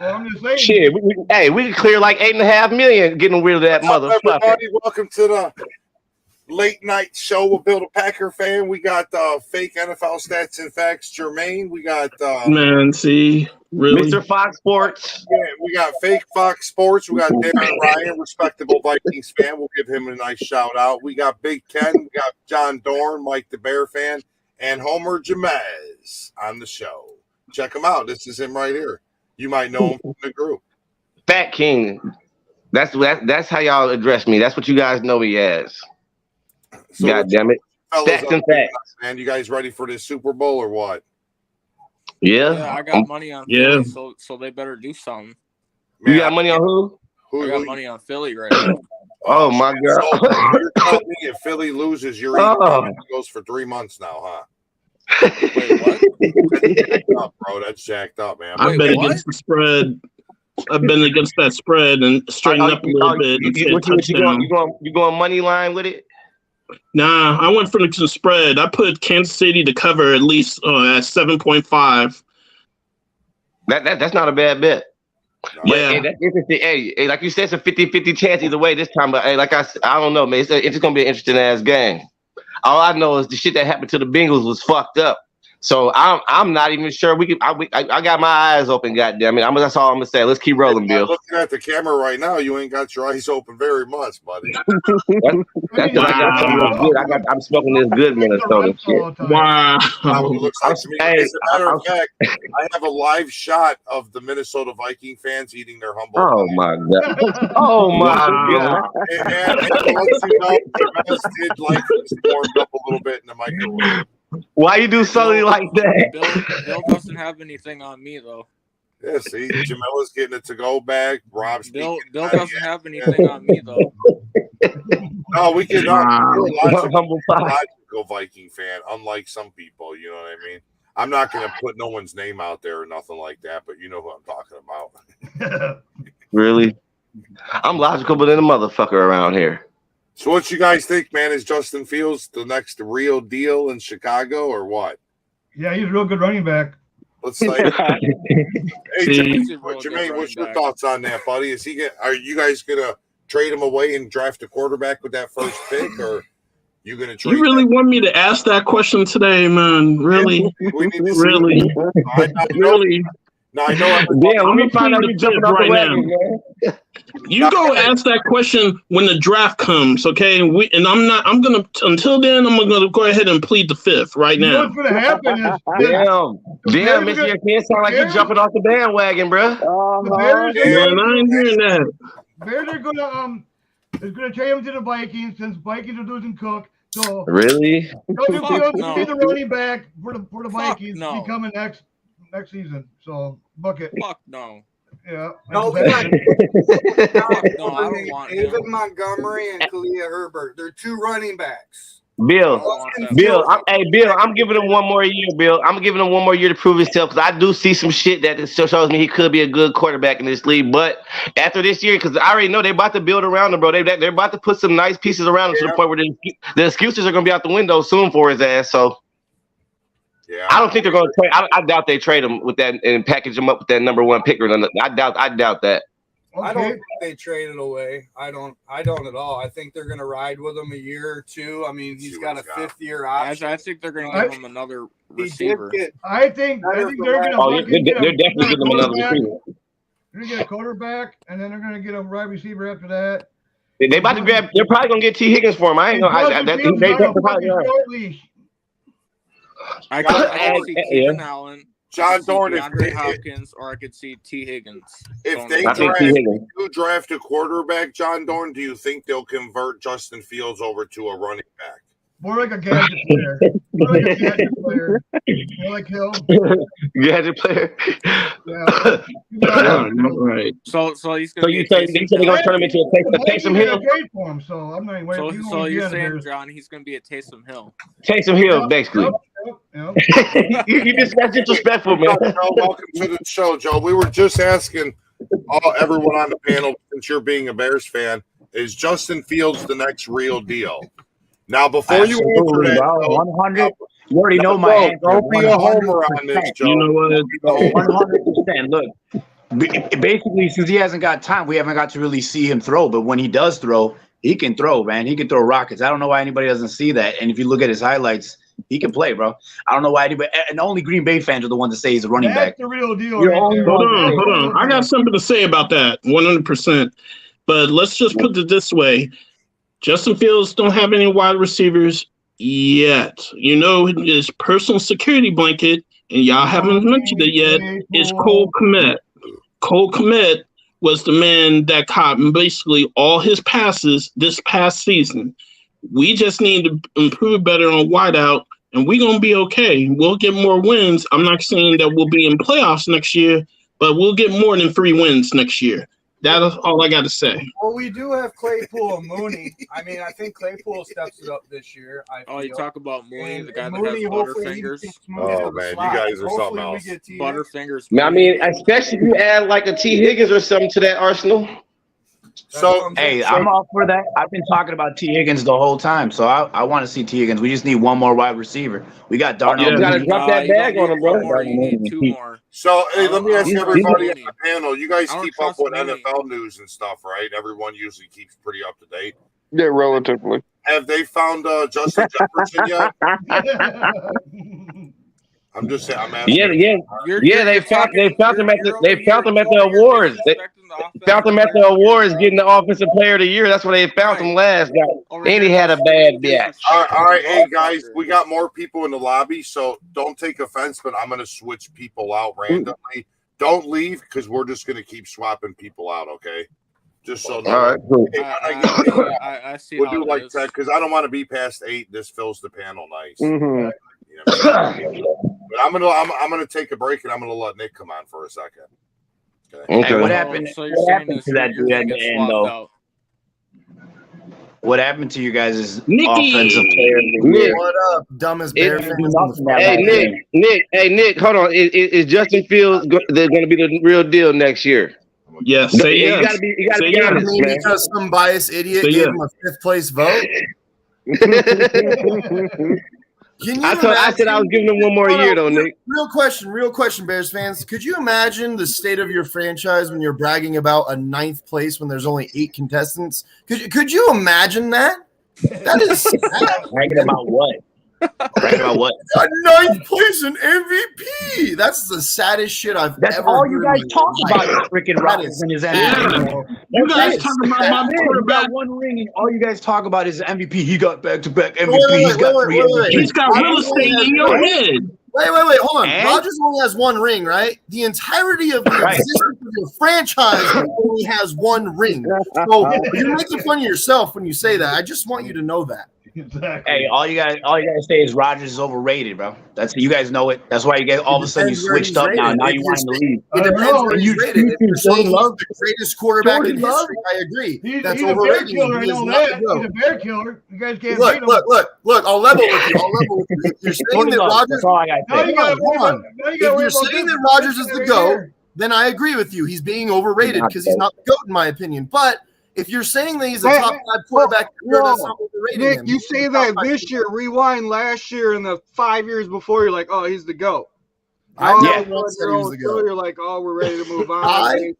Well, I'm just saying. Shit, we could clear like 8.5 million getting rid of that motherfucker. Everybody, welcome to the late night show with Bill the Packer fan. We got fake NFL stats and facts, Jermaine. We got man, see, really, Mr. Fox Sports. Yeah, we got fake Fox Sports. We got Darren Ryan, respectable Vikings fan. We'll give him a nice shout out. We got Big Ken. We got John Dorn, Mike the Bear fan, and Homer Jamez on the show. Check him out. This is him right here. You might know him from the group. Fat King. That's how y'all address me. That's what you guys know me as. So God damn it. Stats and facts. Man, you guys ready for this Super Bowl or what? Yeah. I got money on Philly, so they better do something. Man, you got money on who? I got money on Philly right now. Oh my God. So, you're telling me if Philly loses, you're eating goes for 3 months now, huh? Wait, what? That's jacked up, bro. That's jacked up, man. I bet against the spread. I've been against that spread and straightened up a little bit. You going money line with it? Nah, I went for the spread. I put Kansas City to cover at least at 7.5. That's not a bad bet. Yeah. Hey, that's interesting. Hey, like you said, it's a 50-50 chance either way this time. But hey, like I don't know, man. It's just gonna be an interesting ass game. All I know is the shit that happened to the Bengals was fucked up. So I'm not even sure we can. I got my eyes open. Goddamn it! That's all I'm gonna say. Let's keep rolling, Bill. Looking at the camera right now, you ain't got your eyes open very much, buddy. That's I'm smoking this good Minnesota shit. Wow. It looks like to me. As a matter of fact, I have a live shot of the Minnesota Viking fans eating their humble. Oh my God! Oh my God! And Jameis did like this warmed up a little bit in the microwave. Why you do something like that? Bill doesn't have anything on me though. Yeah, see, Jamella's getting a to-go bag. Rob's Bill doesn't have anything on me though. No, we can logical Viking fan, unlike some people. You know what I mean? I'm not going to put no one's name out there or nothing like that, but you know who I'm talking about. Really? I'm logical, but then a motherfucker around here. So what you guys think, man? Is Justin Fields the next real deal in Chicago or what? Yeah, he's a real good running back. Let's say, hey, Jermaine, what's your thoughts on that, buddy? Are you guys gonna trade him away and draft a quarterback with that first pick, or you gonna trade? You really want me to ask that question today, man? Really? We need to really? Really? No, I know. Yeah, let me find out you jumping off the wagon, man. You go ask that question when the draft comes, okay? Until then, I'm gonna go ahead and plead the fifth right now. What's gonna happen is damn, Mr. You can't sound like you're jumping off the bandwagon, bro. Man, I ain't hearing that. Bears are gonna trade him to the Vikings since Vikings are losing Cook. So really, Justin Fields will be the running back for the Vikings becoming next season. So bucket. Fuck no. Yeah. No, I don't want David Montgomery and Khalil Herbert. They're two running backs. Bill, I'm giving him one more year, Bill. I'm giving him one more year to prove himself because I do see some shit that still shows me he could be a good quarterback in this league. But after this year, because I already know they're about to build around him, bro. They're about to put some nice pieces around him to the point where the excuses are going to be out the window soon for his ass. So yeah, I don't think they're going to trade. I doubt they trade him with that and package him up with that number one pick. I doubt that. Okay. I don't think they traded away. I don't at all. I think they're going to ride with him a year or two. I mean, he's got a fifth-year option. I think they're going to give him another receiver. I think they're going to. They're definitely giving him another receiver. They're going to get a quarterback, and then they're going to get a wide receiver after that. They about to grab. They're probably going to get T. Higgins for him. I ain't know. I could see Keenan Allen, John Dorn, DeAndre Hopkins, or I could see T. Higgins. If they draft a quarterback, John Dorn, do you think they'll convert Justin Fields over to a running back? More like a gadget player. More like him. Gadget player. Yeah. Right. So he's going to. You said they're going to turn him into a Taysom Hill. So I'm not waiting. So you're saying, John, he's going to be a Taysom Hill. Taysom Hill, basically. Yep. That's disrespectful, man. Welcome to the show, Joe. We were just asking everyone on the panel, since you're being a Bears fan, is Justin Fields the next real deal? Now, before you answer that, 100. You already know my answer. Don't be a homer on this, Joe. You know what? 100%. Look, Basically, since he hasn't got time, we haven't got to really see him throw. But when he does throw, he can throw, man. He can throw rockets. I don't know why anybody doesn't see that. And if you look at his highlights, he can play, bro. I don't know why anybody. And only Green Bay fans are the ones that say he's a running back. That's the real deal. Hold on. I got something to say about that, 100%. But let's just put it this way: Justin Fields don't have any wide receivers yet. You know, his personal security blanket, and y'all haven't mentioned it yet, is Cole Kmet. Cole Kmet was the man that caught basically all his passes this past season. We just need to improve better on wideout, and we're going to be okay. We'll get more wins. I'm not saying that we'll be in playoffs next year, but we'll get more than 3 wins next year. That's all I got to say. Well, we do have Claypool and Mooney. I mean, I think Claypool steps it up this year. You talk about Mooney, and the guy Mooney, that has Butterfingers. Oh, man, you guys are something else. Butterfingers. I mean, especially if you add like a T. Higgins or something to that arsenal. So, hey, I'm all for that. I've been talking about T. Higgins the whole time, so I want to see T. Higgins. We just need one more wide receiver. We got Darnell. You got to drop that bag on him, bro. You need 2 more. So, hey, let me ask everybody on the panel. You guys keep up with Mooney. NFL news and stuff, right? Everyone usually keeps pretty up to date. Yeah, relatively. Have they found Justin Jefferson yet? I'm just saying. I'm asking. Yeah. They found him at the awards. They found him at the awards, getting the offensive player of the year. That's where they found him last night. And he had a bad match. All right, hey guys, we got more people in the lobby, so don't take offense, but I'm gonna switch people out randomly. Don't leave because we're just gonna keep swapping people out, okay? Just so. All right. I see. We'll do like that because I don't want to be past 8. This fills the panel nice. Mm-hmm. But I'm gonna take a break and I'm gonna let Nick come on for a second. Okay. Hey, what happened? What happened to that dude at the end, though? What happened to you guys' offensive player? Nick. What up, dumbest bear fans? Hey, Nick, hold on. Is Justin Fields going to be the real deal next year? Yes. Say yes. You gotta be honest, man. Because some biased idiot gave him a 5th place vote. I said I was giving him one more year, though, Nick. Real question, Bears fans. Could you imagine the state of your franchise when you're bragging about a 9th place when there's only 8 contestants? Could you imagine that? That is sad. Bragging about what? Bragging about what? A 9th place in MVP. That's the saddest shit I've ever heard. That's all you guys talk about is freaking Rodgers and his MVP. You guys talking about my quarterback. Got 1 ring, and all you guys talk about is MVP. He got back-to-back MVP. He's got 3 MVP. He's got real estate in your head. Wait, hold on. Rodgers only has 1 ring, right? The entirety of the existence of your franchise only has 1 ring. So you're making fun of yourself when you say that. I just want you to know that. Exactly. Hey, all you guys say is Rodgers is overrated, bro. That's you guys know it. That's why you guys all of a sudden you switched up now. Now you want him to leave. It depends where he's rated. If you're saying he's the greatest quarterback in history, I agree. That's overrated. He's a bear killer. You guys can't beat him. Look. I'll level with you. If you're saying that Rodgers, if you're saying that Rodgers is the GOAT, then I agree with you. He's being overrated because he's not the GOAT in my opinion. But if you're saying that he's a top 5 quarterback, that's not overrating Nick, him. you say that this year. Rewind last year and the 5 years before. You're like, oh, he's the GOAT. I never once said he was the GOAT. You're like, oh, we're ready to move on. There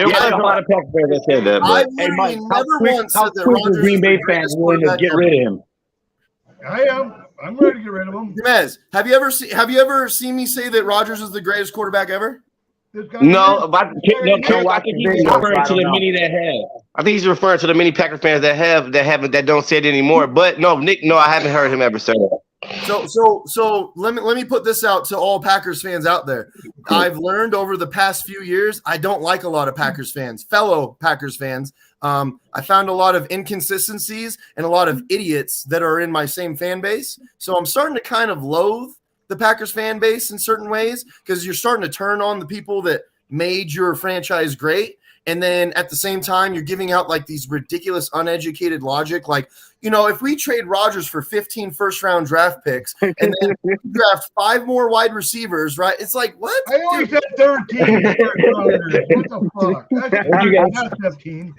was a lot of Packers fans that said that. I literally never once said that Rodgers Green Bay fans willing to get rid of him. I am. I'm ready to get rid of him. Jimenez, have you ever seen me say that Rodgers is the greatest quarterback ever? No, I think he's referring to the many that have. I think he's referring to the many Packer fans that don't say it anymore. But no, Nick, no, I haven't heard him ever say that. So let me put this out to all Packers fans out there. I've learned over the past few years I don't like a lot of Packers fans, fellow Packers fans. I found a lot of inconsistencies and a lot of idiots that are in my same fan base. So I'm starting to kind of loathe the Packers fan base in certain ways because you're starting to turn on the people that made your franchise great. And then at the same time, you're giving out like these ridiculous, uneducated logic. Like, you know, if we trade Rodgers for 15 first-round draft picks and then draft 5 more wide receivers, right? It's like, what? I only said 13. What the fuck? That's 15.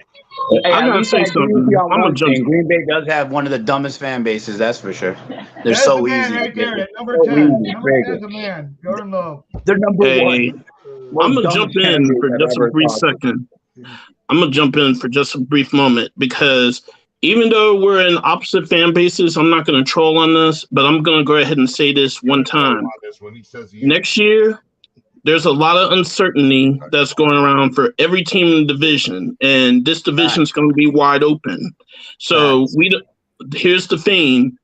Hey, I'm gonna say something. I'm gonna jump. Green Bay does have one of the dumbest fan bases, that's for sure. They're so easy. Right there, number 10. Number 10 is a man. Jordan Love. They're number 1. I'm gonna jump in for just a brief second. I'm gonna jump in for just a brief moment because even though we're in opposite fan bases, I'm not gonna troll on this, but I'm gonna go ahead and say this one time. Next year, there's a lot of uncertainty that's going around for every team in the division, and this division is going to be wide open. So here's the thing: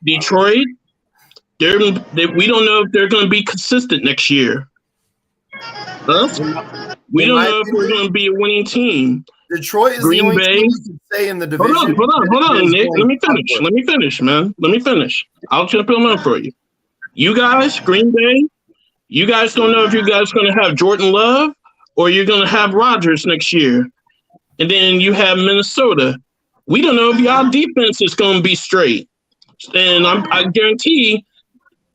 Detroit, we don't know if they're going to be consistent next year. Us, we don't know if we're going to be a winning team. Detroit is Green the only Bay. team you can say in the division. Hold on, Nick. Let me finish, man. Let me finish. I'll jump in for you. You guys, Green Bay. You guys don't know if you guys are going to have Jordan Love or you're going to have Rodgers next year. And then you have Minnesota. We don't know if y'all defense is going to be straight. And I guarantee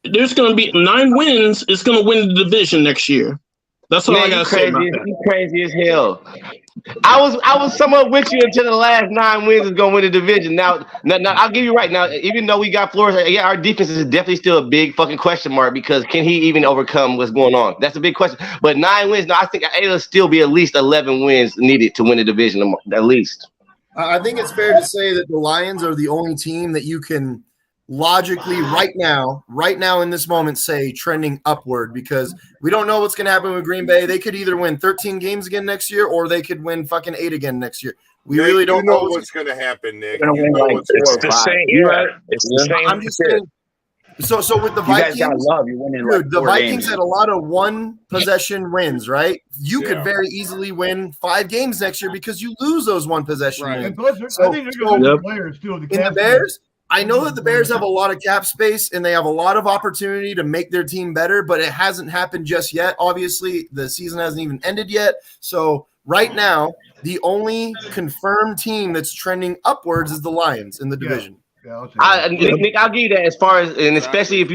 there's going to be 9 wins. It's going to win the division next year. That's all I got to say about that. You crazy as hell. I was somewhat with you until the last 9 wins is going to win the division. Now, I'll give you right now. Even though we got Flores, yeah, our defense is definitely still a big fucking question mark because can he even overcome what's going on? That's a big question. But 9 wins, no, I think it'll still be at least 11 wins needed to win the division at least. I think it's fair to say that the Lions are the only team that you can logically right now in this moment say trending upward because we don't know what's going to happen with Green Bay. They could either win 13 games again next year or they could win fucking 8 again next year. We really don't know what's going to happen, Nick. It's the same. Yeah, it's the same. I'm just saying. So with the Vikings, you guys got love. You're winning like the Vikings games. had a lot of 1 possession wins, right? You could very easily win 5 games next year because you lose those 1 possession wins. And plus, I think they're going to players too. In the Bears, I know that the Bears have a lot of cap space and they have a lot of opportunity to make their team better, but it hasn't happened just yet. Obviously, the season hasn't even ended yet. So right now, the only confirmed team that's trending upwards is the Lions in the division. Nick, I'll give you that as far as, and especially if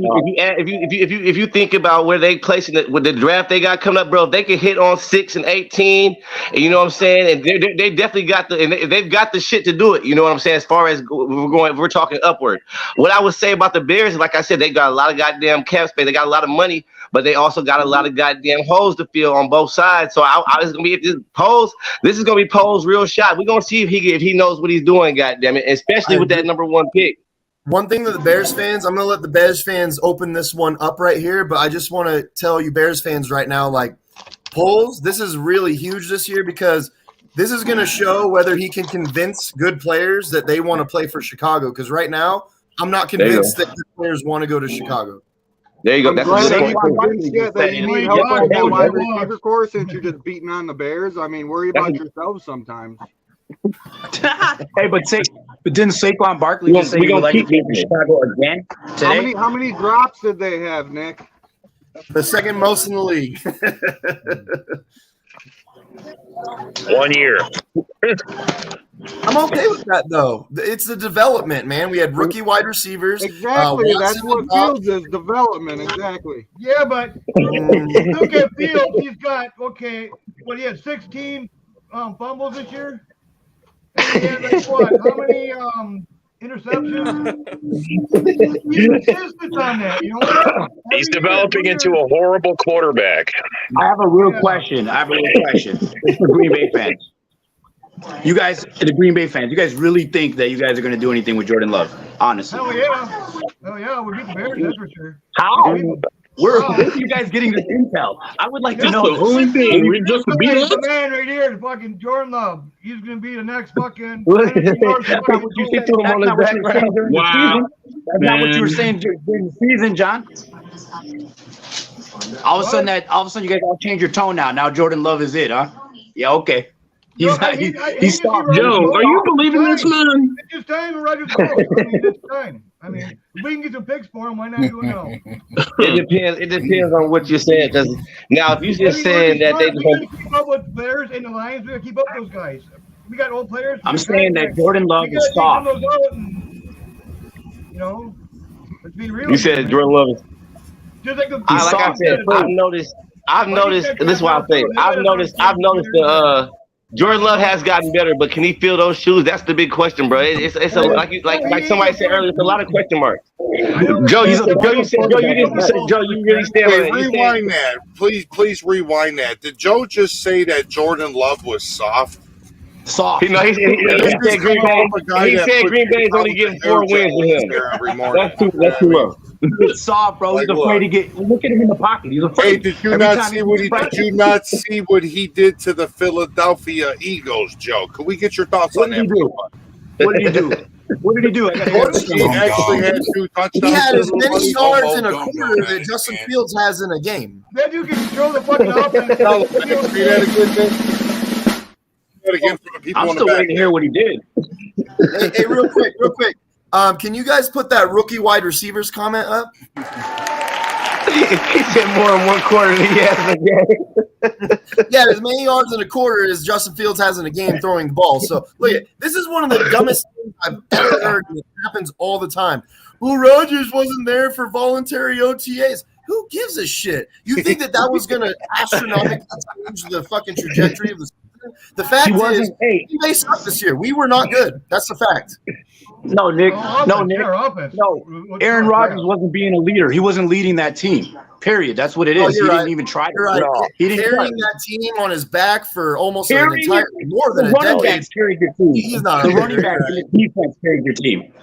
you think about where they placing it with the draft they got coming up, bro. If they can hit on 6 and 18, you know what I'm saying, and they definitely got they've got the shit to do it. You know what I'm saying? As far as we're talking upward. What I would say about the Bears, like I said, they got a lot of goddamn cap space. They got a lot of money, but they also got a lot of goddamn holes to fill on both sides. So it's gonna be this is gonna be Poe's real shot. We're gonna see if he knows what he's doing, goddamn it, especially with that number 1 pick. One thing that the Bears fans, I'm going to let the Bears fans open this one up right here, but I just want to tell you Bears fans right now, like, Poles, this is really huge this year because this is going to show whether he can convince good players that they want to play for Chicago because right now, I'm not convinced that the players want to go to Chicago. There you go. That's that you need help on that wide receiver core since you're just beating on the Bears. I mean, worry about yourselves sometimes. Hey, but didn't Saquon Barkley just say he would like to be in Chicago again today? How many drops did they have, Nick? The second most in the league. 1 year. I'm okay with that, though. It's the development, man. We had rookie wide receivers. Exactly. That's what Fields is, development. Exactly. Yeah, but look at Fields. He's got, he had 16 fumbles this year? And he had, how many interceptions? He's consistent on that, you know? He's developing into a horrible quarterback. I have a real question. It's for Green Bay fans. You guys, the Green Bay fans, you guys really think that you guys are going to do anything with Jordan Love? Honestly. Hell yeah. We beat the Bears, that's for sure. How? Where are you guys getting this intel? I would like to know. The only thing we just beat us. The man right here, fucking Jordan Love. He's going to be the next fucking. That's not what you said to him on the background during the season. That's not what you were saying during the season, John. All of a sudden, you guys all change your tone now. Now Jordan Love is it, huh? Yeah, okay. He's stopped. Joe, are you believing this, man? It's just time to Rodgers goes. It's time. I mean, if we can get some picks for him, why not do it now? It depends on what you're saying. Because now, if you're just saying that they gotta keep up with Bears and the Lions, we gotta keep up with those guys. We got old players. I'm saying that Jordan Love is soft. You know, let's be real. You said Jordan Love is. Just like like I said, I've noticed. This is what I say. I've noticed Jordan Love has gotten better, but can he fill those shoes? That's the big question, bro. It's a like somebody said earlier, it's a lot of question marks. Joe, you really stand on Wait, that. rewind that. Please rewind that. Did Joe just say that Jordan Love was soft? Soft. He said Green Bay. He said Green Bay's only getting 4 wins with him. Every morning. That's too low. He's soft, bro. He's afraid to get. Look at him in the pocket. He's afraid. Hey, did you not see what he did to the Philadelphia Eagles, Joe? Can we get your thoughts on that? What did he do? What did he do? He actually had 2 touchdowns. He had as many yards in a quarter that Justin Fields has in a game. Then you can control the fucking offense. I'm still waiting to hear what he did. Hey, real quick. Can you guys put that rookie wide receivers comment up? He said more in 1 quarter than he has in a game. Yeah, as many yards in a quarter as Justin Fields has in a game throwing the ball. So, look, this is one of the dumbest things I've ever heard, and it happens all the time. Well, Rodgers wasn't there for voluntary OTAs. Who gives a shit? You think that was going to astronomically change the fucking trajectory of the season? The fact is, we may suck this year. We were not good. That's the fact. No, Nick. No, Aaron Rodgers wasn't being a leader. He wasn't leading that team. Period. That's what it is. He didn't even try. He didn't carrying that team on his back for almost an entire more than a decade. He's not the running back and the defense carried your team.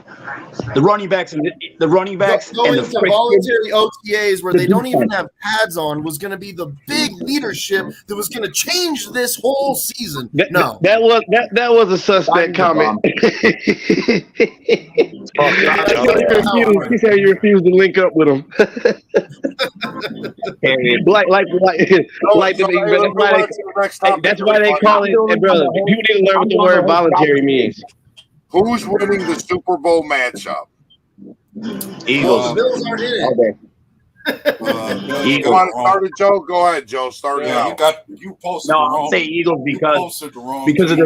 The running backs and the voluntary OTAs where they don't even have pads on was going to be the big leadership that was going to change this whole season. That was a suspect comment. He said you refused to link up with him. That's why they call it. Hey, brother, people need to learn what the word voluntary means. Who's winning the Super Bowl matchup? Eagles. Bills aren't in it. You want to start it, Joe? Go ahead, Joe. Start it out. I'll say Eagles because of the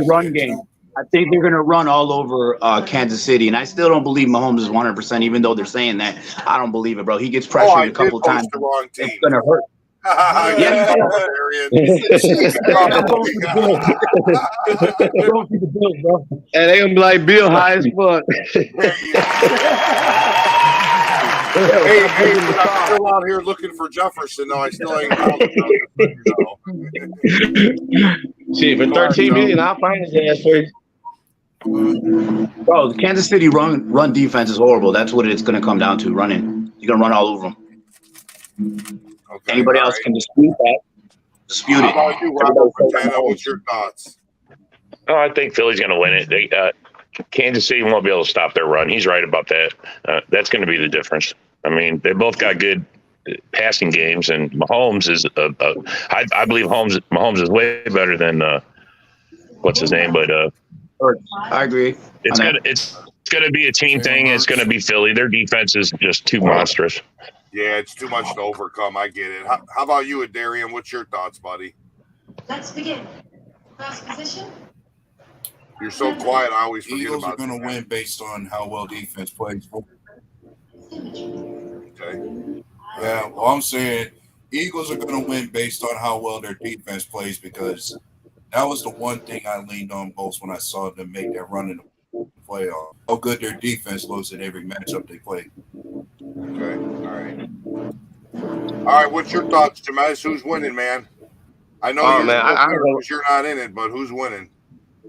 run game. I think they're going to run all over Kansas City, and I still don't believe Mahomes is 100%, even though they're saying that. I don't believe it, bro. He gets pressured a couple times. It's going to hurt. And they gonna be like Bill high as fuck. Hey, I'm still out here looking for Jefferson. No, I still ain't found him. See, for 13 million, I'll find his ass for you. Bro, the Kansas City run defense is horrible. That's what it's going to come down to, running. You're going to run all over them. Okay, anybody else can dispute that. Dispute it. How about you, Robert Montana? What's your thoughts? Oh, I think Philly's going to win it. Kansas City won't be able to stop their run. He's right about that. That's going to be the difference. I mean, they both got good passing games, and Mahomes is I believe Mahomes is way better than what's his name, but I agree. It's gonna be a team thing. It's gonna be Philly. Their defense is just too monstrous. Yeah, it's too much to overcome. I get it. How about you, Darian? What's your thoughts, buddy? Let's begin. First position. You're so quiet. I always forget Eagles about are going to win based on how well defense plays. Okay. Yeah, well, I'm saying Eagles are going to win based on how well their defense plays, because that was the one thing I leaned on most when I saw them make that run in the playoff. How good their defense looks in every matchup they play. Okay. All right. What's your thoughts, Jamez? Who's winning, man? I know you're not in it, but who's winning?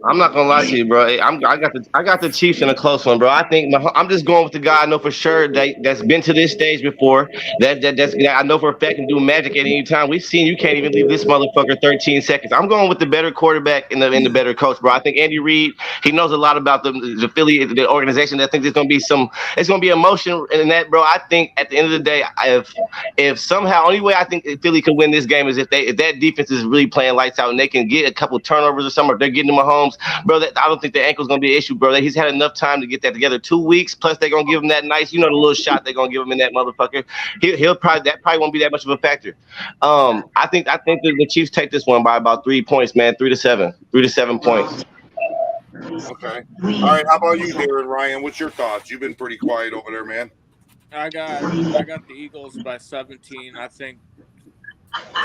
I'm not gonna lie to you, bro. I got the Chiefs in a close one, bro. I think I'm just going with the guy I know for sure that's been to this stage before. That I know for a fact can do magic at any time. We've seen you can't even leave this motherfucker 13 seconds. I'm going with the better quarterback and the better coach, bro. I think Andy Reid, he knows a lot about the Philly, the organization. I think there's gonna be emotion in that, bro. I think at the end of the day, if somehow only way I think Philly could win this game is if that defense is really playing lights out and they can get a couple turnovers or something. If they're getting to Mahomes. Bro, I don't think the ankle's gonna be an issue, bro. He's had enough time to get that together. 2 weeks, plus they're gonna give him that nice, the little shot they're gonna give him in that motherfucker. He'll probably won't be that much of a factor. I think the Chiefs take this one by about 3 points, man. 3 to 7 points. Okay. All right. How about you, Darren Ryan? What's your thoughts? You've been pretty quiet over there, man. I got the Eagles by 17. I think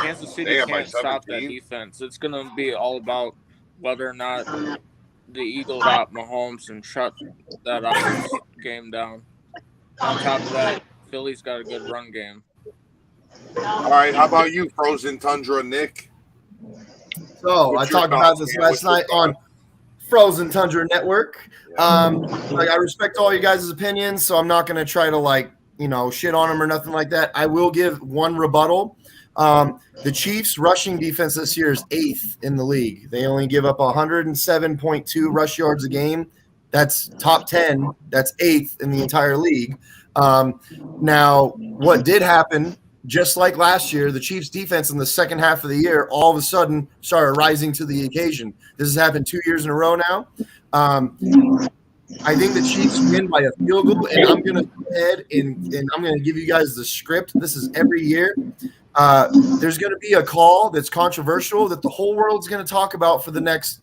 Kansas City can't stop that defense. It's gonna be all about whether or not the Eagles stop Mahomes and shut that offense game down. On top of that, Philly's got a good run game. All right, how about you, Frozen Tundra, Nick? So I talked about this last night on Frozen Tundra Network. Like I respect all you guys' opinions, so I'm not going to try to shit on them or nothing like that. I will give one rebuttal. The Chiefs' rushing defense this year is 8th in the league. They only give up 107.2 rush yards a game. That's top 10. That's 8th in the entire league. Now, what did happen, just like last year, the Chiefs' defense in the second half of the year all of a sudden started rising to the occasion. This has happened 2 years in a row now. I think the Chiefs win by a field goal, and I'm going to go ahead and I'm going to give you guys the script. This is every year. There's going to be a call that's controversial that the whole world's going to talk about for the next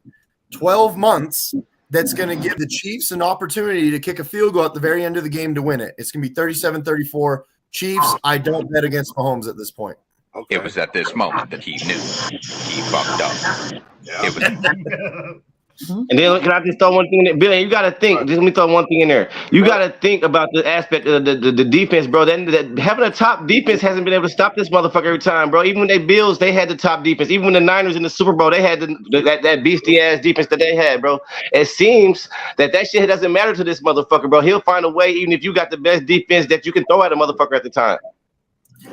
12 months that's going to give the Chiefs an opportunity to kick a field goal at the very end of the game to win it. It's going to be 37-34 Chiefs. I don't bet against Mahomes at this point. Okay. It was at this moment that he knew he fucked up. Yeah. It was. And then can I just throw one thing in there? Billy, you got to think. Just let me throw one thing in there. You got to think about the aspect of the defense, bro. That having a top defense hasn't been able to stop this motherfucker every time, bro. Even when they Bills, they had the top defense. Even when the Niners in the Super Bowl, they had that beastie ass defense that they had, bro. It seems that shit doesn't matter to this motherfucker, bro. He'll find a way, even if you got the best defense that you can throw at a motherfucker at the time.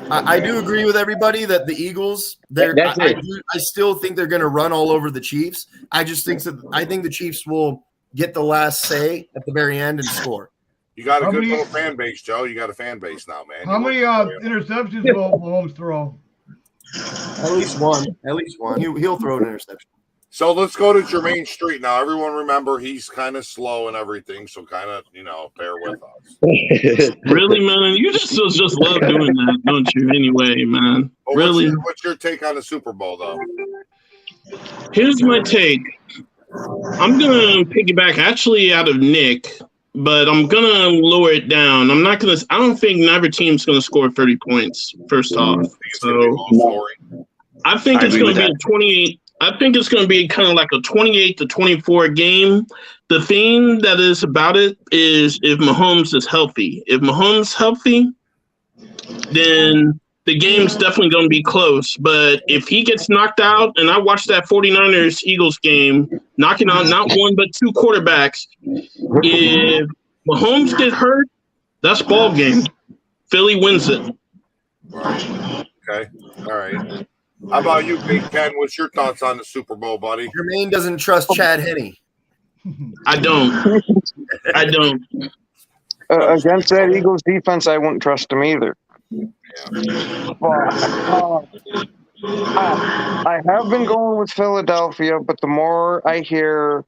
I do agree with everybody that the Eagles, I still think they're going to run all over the Chiefs. I think the Chiefs will get the last say at the very end and score. You got a good little fan base, Joe. You got a fan base now, man. How many interceptions will Mahomes throw? At least one. At least one. He'll throw an interception. So let's go to Jermaine Street now. Everyone remember he's kind of slow and everything, so kind of, bear with us. Really, man? You just love doing that, don't you? Anyway, man. Well, really? What's your take on the Super Bowl, though? Here's my take. I'm going to piggyback actually out of Nick, but I'm going to lower it down. I don't think neither team's going to score 30 points, first off. So I think it's going to be a 28. I think it's going to be kind of like a 28-24 game. The thing that is about it is if Mahomes is healthy. If Mahomes is healthy, then the game's definitely going to be close. But if he gets knocked out, and I watched that 49ers-Eagles game, knocking out not one but two quarterbacks, if Mahomes gets hurt, that's ball game. Philly wins it. Okay. All right. How about you, Big Ken? What's your thoughts on the Super Bowl, buddy? Jermaine doesn't trust Chad Henne. I don't. Against that Eagles defense, I wouldn't trust him either. I have been going with Philadelphia, but the more I hear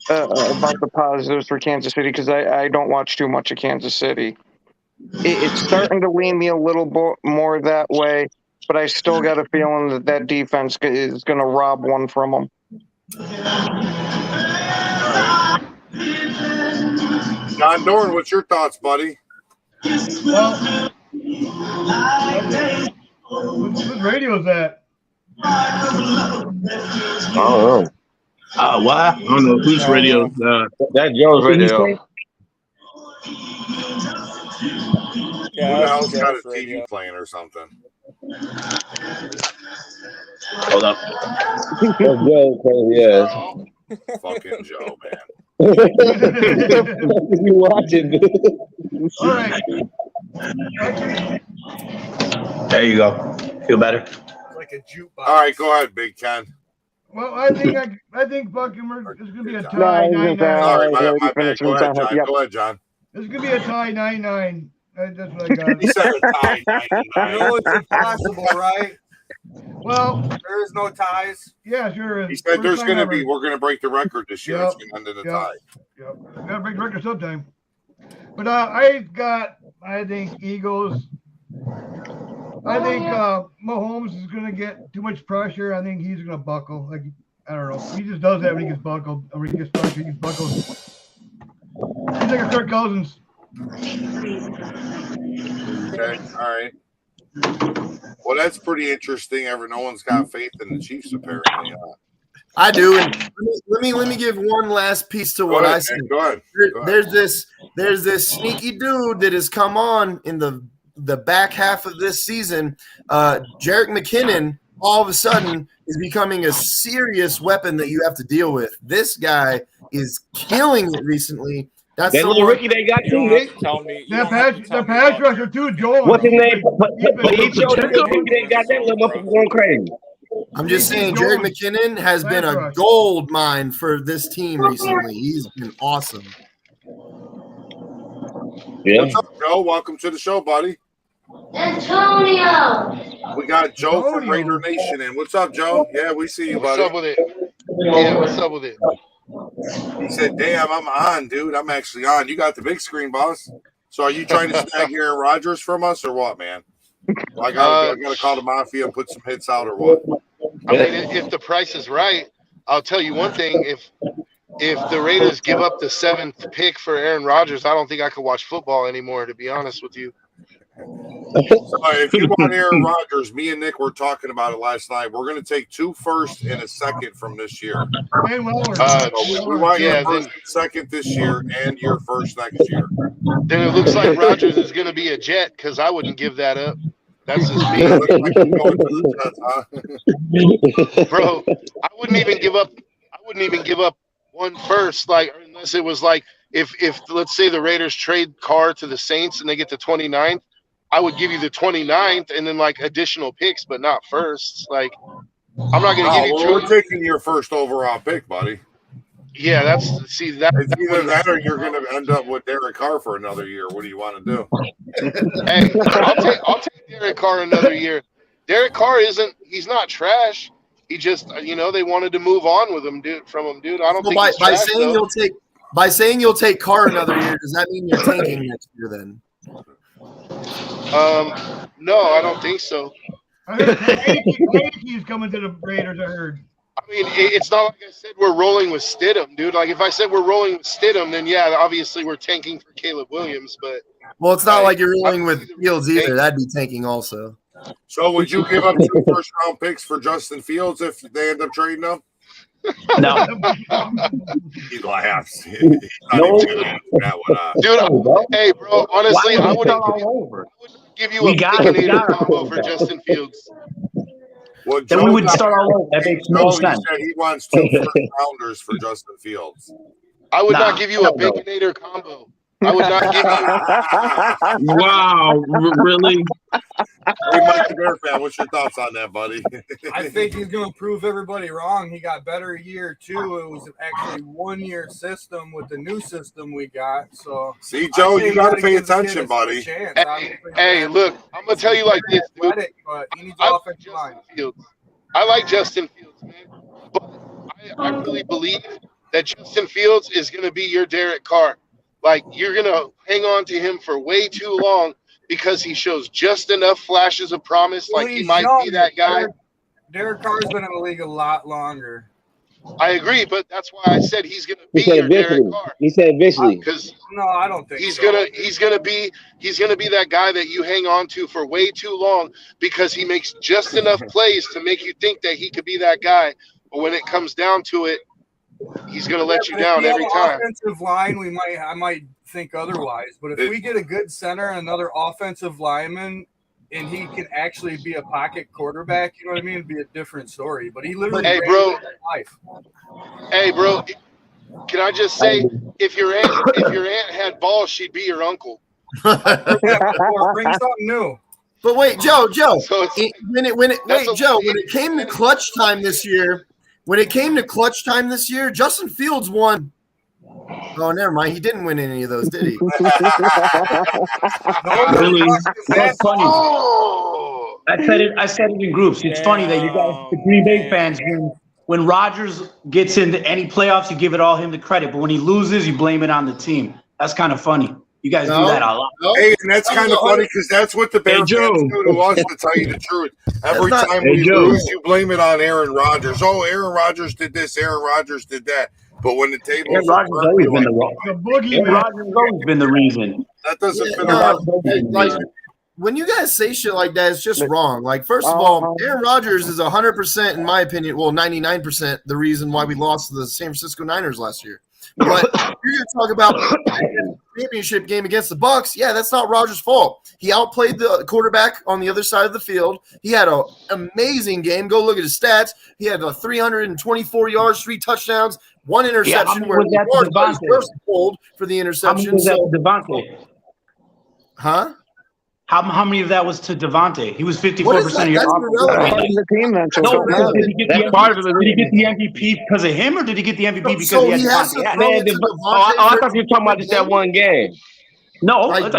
about the positives for Kansas City, because I don't watch too much of Kansas City, it's starting to lean me a little more that way. But I still got a feeling that defense is going to rob one from them. John Dorn, what's your thoughts, buddy? Well, whose radio is that? I don't know. What? I don't know whose radio is that. That's Joe's radio. Yeah, who else got a TV playing or something? Hold up. That's Joe, yes. Fucking Joe, man. You watching, dude. All right. There you go. Feel better? Like a jukebox. All right, go ahead, Big Ken. Well, I think fucking it's gonna be a tie 9-9. Sorry, my bad. Go ahead, John. Go ahead, John. It's gonna be a tie 9-9. That's what I got. He said a tie 9-9. No, it's impossible, right? Well, there is no ties. Yeah, sure is. He said we're going to break the record this year. It's going to end in a tie. Yep. Got to break the record sometime. But I think Eagles. I think Mahomes is going to get too much pressure. I think he's going to buckle. Like, I don't know. He just does that when he gets buckled. Or when he gets pressure, he buckles. He's like a Kirk Cousins. Okay. All right. Well, that's pretty interesting. No one's got faith in the Chiefs, apparently. I do. And let me give one last piece to what I said. Go ahead. There's this sneaky dude that has come on in the back half of this season. Jerick McKinnon all of a sudden is becoming a serious weapon that you have to deal with. This guy is killing it recently. That's that little rookie they got too, Nick. The pass rusher too, Joel. What's his name? But he showed that little rookie they got that little motherfucker going crazy. I'm just saying, Jerick McKinnon has been a gold mine for this team recently. He's been awesome. Yeah. What's up, Joe? Welcome to the show, buddy. Antonio. We got Joe from Raider Nation in. What's up, Joe? Yeah, we see you, buddy. What's up with it? Yeah, what's up with it? He said, "Damn, I'm on, dude. I'm actually on. You got the big screen, boss. So, are you trying to snag Aaron Rodgers from us, or what, man? I gotta call the mafia and put some hits out, or what? I mean, if the price is right, I'll tell you one thing. If the Raiders give up the 7th pick for Aaron Rodgers, I don't think I can watch football anymore. To be honest with you. If you want Aaron Rodgers, me and Nick were talking about it last night. We're going to take 2 firsts and a second from this year. We want your first and second this year and your first next year. Then it looks like Rodgers is going to be a Jet because I wouldn't give that up. That's just me. Bro, I wouldn't even give up 1 first, like unless it was like if let's say the Raiders trade Carr to the Saints and they get the 29th. I would give you the 29th and then like additional picks, but not firsts. Like, I'm not going to give you 2. We're taking your first overall pick, buddy. Yeah, that's it's either that or you're going to end up with Derek Carr for another year. What do you want to do? Hey, I'll take Derek Carr another year. Derek Carr he's not trash. He just, they wanted to move on with him, dude. I don't think he's trash, by saying you'll take Carr another year, does that mean you're tanking next year then? No, I don't think so. I heard he's coming to the Raiders. I heard. I mean, it's not like I said we're rolling with Stidham, dude. Like if I said we're rolling with Stidham, then yeah, obviously we're tanking for Caleb Williams. But it's not like you're rolling with Fields either. That'd be tanking also. So would you give up 2 first-round picks for Justin Fields if they end up trading them? No. He's laughs. Dude, hey, bro. Honestly, I wouldn't give you a Baconator combo for Justin Fields. Well, then we would start all over. That makes no sense. He said he wants 2 first-rounders for Justin Fields. I would not give you a Baconator combo. I would not give you. Wow, really? Hey, Mike the Bear fan, what's your thoughts on that, buddy? I think he's going to prove everybody wrong. He got better year 2. It was actually 1-year system with the new system we got. So see, Joe, you got to pay attention, buddy. Hey, look, I'm going to tell you like this, dude. But he needs I like offensive Justin line. Fields. I like Justin Fields, man. But I really believe that Justin Fields is going to be your Derek Carr. Like, you're going to hang on to him for way too long because he shows just enough flashes of promise. Like, he might be that guy. Derek Carr's been in the league a lot longer. I agree, but that's why I said he's going to be your Derek Carr. He said eventually. Because no, I don't think he's gonna be that guy that you hang on to for way too long because he makes just enough plays to make you think that he could be that guy. But when it comes down to it, he's going to let you down every time. Offensive line, I might think otherwise. But if we get a good center, another offensive lineman, and he can actually be a pocket quarterback, you know what I mean? It'd be a different story. But he literally ran life. Hey, bro, can I just say, if your aunt had balls, she'd be your uncle. Bring something new. But wait, Joe, So when it came to clutch time this year. Justin Fields won. Oh, never mind. He didn't win any of those, did he? Really? That's funny. I said it in groups. It's funny that you guys, the Green Bay fans, when Rodgers gets into any playoffs, you give it all him the credit. But when he loses, you blame it on the team. That's kind of funny. You guys do that a lot. Hey, and that's kind of funny because that's what the Bears fans do to us, to tell you the truth. Every time we lose, you blame it on Aaron Rodgers. Oh, Aaron Rodgers did this. Aaron Rodgers did that. But when the table Aaron Rodgers has always been the reason. That doesn't fit when you guys say shit like that, it's just wrong. Like, first of all, Aaron Rodgers is 100%, in my opinion, well, 99% the reason why we lost to the San Francisco Niners last year. But you're going to talk about the championship game against the Bucs. Yeah, that's not Rodgers' fault. He outplayed the quarterback on the other side of the field. He had an amazing game. Go look at his stats. He had 324 yards, 3 touchdowns, 1 interception where he was pulled for the interception. How many was that to Devontae? Huh? How many of that was to Devontae? He was 54% of your offense. The team then, Did he get the MVP because of him, or did he get the MVP because he had Devontae? I thought you were talking about just that one game. No, I don't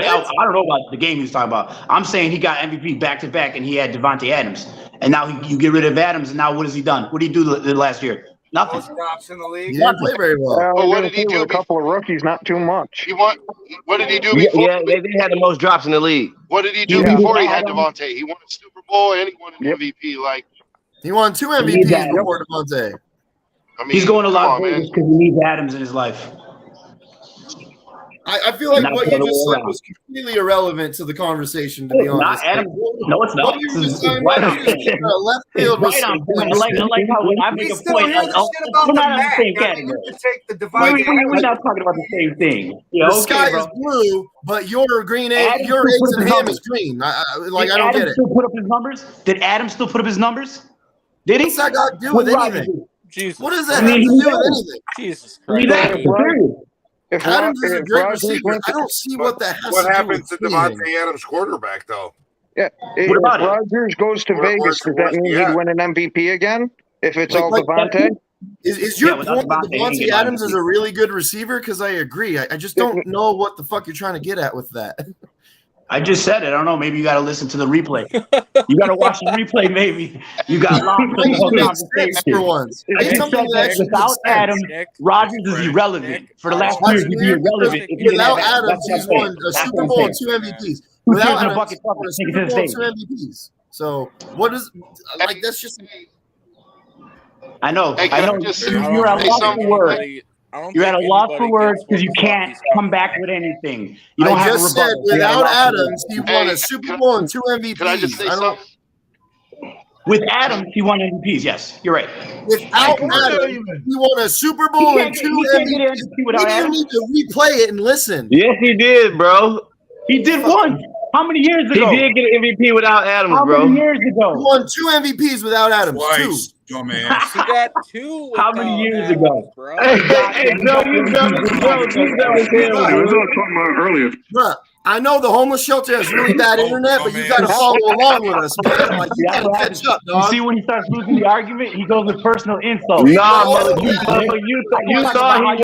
know about the game he was talking about. I'm saying he got MVP back to back, and he had Devontae Adams. And now you get rid of Adams, and now what has he done? What did he do the last year? Nothing. Drops in the league. He didn't play very well. Well, what did he do? A couple of rookies, not too much. What did he do before? Yeah, they had the most drops in the league. What did he do before he had Devontae? He won a Super Bowl and he won an MVP. Like, he won 2 MVPs before Devontae. I mean, he's going a lot because he needs Adams in his life. I feel like what you just said was completely irrelevant to the conversation, to be honest. No, it's not. Left field was I like how when I make a point, we're not on the same category. We're not talking about the same thing. The sky is blue, but your green egg, your eggs and ham is green. I don't get it. Still put up his numbers? Did Adam still put up his numbers? Did he? What's that got to do with anything? Jesus. What does that have to do with anything? Jesus Christ. Adams is a great receiver. I don't see what that has to do with. What happens to Devontae Adams quarterback, though? Yeah. If Rodgers goes to Vegas, does that mean he'd win an MVP again? If it's all Devontae? Is your point that Devontae Adams is a really good receiver? Because I agree. I just don't know what the fuck you're trying to get at with that. I just said it. I don't know. Maybe you got to listen to the replay. You got to watch the replay. Maybe you got lost in the whole conversation. For once, without Adams, Rodgers is irrelevant. For the last 2 years, he'd be irrelevant. Without Adams, he's won a Super Bowl and 2 MVPs. Without Adams, he's won a Super Bowl and 2 MVPs. So what is like? That's just. I know. You're at a loss for words. You're at a loss for words because you can't come back with anything. You don't I have just said without Adams, he won a Super Bowl and 2 MVPs. Can I just say something? With Adams, he won MVPs. Yes, you're right. Without Adams, he won a Super Bowl and 2 MVPs. You didn't need to replay it and listen. Yes, he did, bro. He did one. How many years ago? He did get an MVP without Adams, bro. How many years ago? He won 2 MVPs without Adams. Twice. Dumbass. He got 2. How many years ago? Bro. Hey, Joe, you earlier. Bruh, I know the homeless shelter has really bad internet, but you got to follow along with us, man. Like, you got to catch up, dog. You see when he starts losing the argument, he goes with personal insults. Nah, mother, you thought he